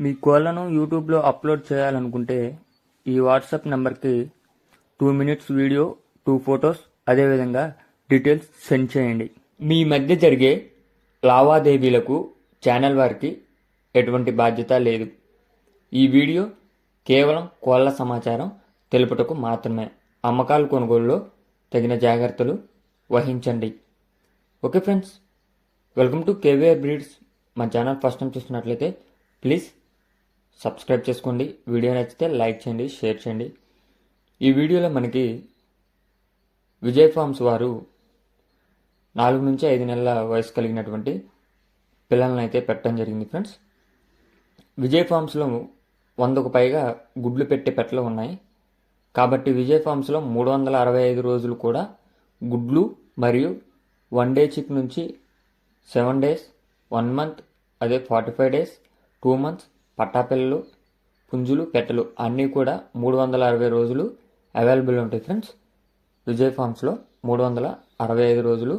మీ కోళ్లను యూట్యూబ్లో అప్లోడ్ చేయాలనుకుంటే ఈ వాట్సాప్ నెంబర్కి 2 మినిట్స్ వీడియో, 2 ఫొటోస్, అదేవిధంగా డీటెయిల్స్ సెండ్ చేయండి. మీ మధ్య జరిగే లావాదేవీలకు ఛానల్ వారికి ఎటువంటి బాధ్యత లేదు. ఈ వీడియో కేవలం కోళ్ల సమాచారం తెలుపుటకు మాత్రమే. అమ్మకాలు కొనుగోలులో తగిన జాగ్రత్తలు వహించండి. Okay friends, welcome to KVR breeds. మా ఛానల్ ఫస్ట్ టైం చూస్తున్నట్లయితే ప్లీజ్ సబ్స్క్రైబ్ చేసుకోండి. వీడియో నచ్చితే లైక్ చేయండి, షేర్ చేయండి. ఈ వీడియోలో మనకి విజయ్ ఫార్మ్స్ వారు 4 నుంచి 5 నెలల వయసు కలిగినటువంటి పిల్లలను అయితే పెట్టడం జరిగింది ఫ్రెండ్స్. విజయ్ ఫార్మ్స్లో 100కు పైగా గుడ్లు పెట్టే పెట్టలు ఉన్నాయి. కాబట్టి విజయ్ ఫార్మ్స్లో 365 రోజులు కూడా గుడ్లు మరియు 1 డే చిక్ నుంచి 7 డేస్, 1 మంత్, అదే 45 డేస్, 2 మంత్స్, పట్టాపిల్లలు, పుంజులు, పెట్టలు అన్నీ కూడా 360 రోజులు అవైలబుల్ ఉంటాయి ఫ్రెండ్స్. విజయ్ ఫార్మ్స్లో 365 రోజులు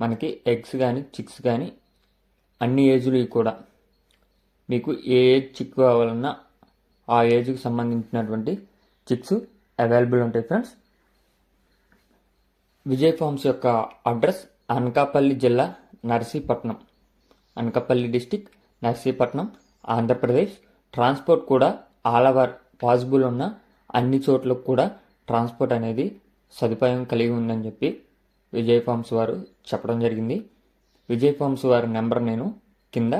మనకి ఎగ్స్ కానీ చిక్స్ కానీ అన్ని ఏజ్లు కూడా మీకు ఏ ఏజ్ చిక్ కావాలన్నా ఆ ఏజ్కి సంబంధించినటువంటి చిక్స్ అవైలబుల్ ఉంటాయి ఫ్రెండ్స్. విజయ్ ఫార్మ్స్ యొక్క అడ్రస్ అనకాపల్లి జిల్లా, నర్సీపట్నం, అనకాపల్లి డిస్టిక్, నర్సీపట్నం, ఆంధ్రప్రదేశ్. ట్రాన్స్పోర్ట్ కూడా ఆల్ ఓవర్ పాసిబుల్ ఉన్న అన్ని చోట్లకు కూడా ట్రాన్స్పోర్ట్ అనేది సదుపాయం కలిగి ఉందని చెప్పి విజయ్ ఫార్మ్స్ వారు చెప్పడం జరిగింది. విజయ్ ఫార్మ్స్ వారి నెంబర్ నేను కింద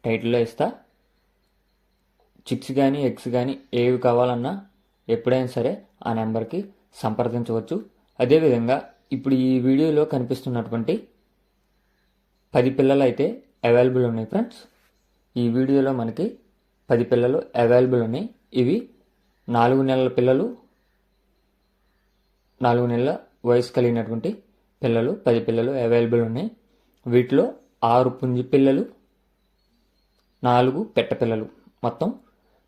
టైటిల్లో ఇస్తా. చిక్స్ కానీ ఎగ్స్ కానీ ఏవి కావాలన్నా ఎప్పుడైనా సరే ఆ నెంబర్కి సంప్రదించవచ్చు. అదేవిధంగా ఇప్పుడు ఈ వీడియోలో కనిపిస్తున్నటువంటి 10 పిల్లలు అయితే అవైలబుల్ ఉన్నాయి ఫ్రెండ్స్. ఈ వీడియోలో మనకి 10 పిల్లలు అవైలబుల్ ఉన్నాయి. ఇవి 4 నెలల పిల్లలు, 4 నెలల వయసు కలిగినటువంటి పిల్లలు, 10 పిల్లలు అవైలబుల్ ఉన్నాయి. వీటిలో 6 పుంజి పిల్లలు, 4 పెట్ట పిల్లలు, మొత్తం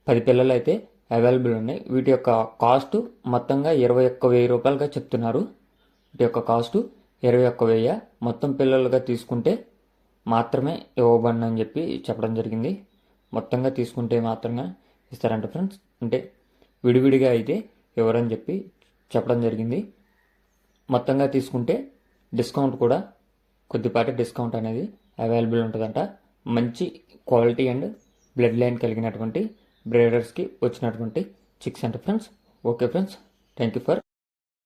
10 పిల్లలు అయితే అవైలబుల్ ఉన్నాయి. వీటి యొక్క కాస్ట్ మొత్తంగా 21,000 రూపాయలుగా చెప్తున్నారు. వీటి యొక్క కాస్ట్ 21,000. మొత్తం పిల్లలుగా తీసుకుంటే మాత్రమే ఇవ్వబడిన అని చెప్పి చెప్పడం జరిగింది. మొత్తంగా తీసుకుంటే మాత్రమే ఇస్తారంట ఫ్రెండ్స్. అంటే విడివిడిగా అయితే ఎవరని చెప్పి చెప్పడం జరిగింది. మొత్తంగా తీసుకుంటే డిస్కౌంట్ కూడా కొద్దిపాటి డిస్కౌంట్ అనేది అవైలబుల్ ఉంటుందంట. మంచి క్వాలిటీ అండ్ బ్లడ్ లైన్ కలిగినటువంటి బ్రీడర్స్కి వచ్చినటువంటి చిక్స్ అంట friends. Okay friends, thank you for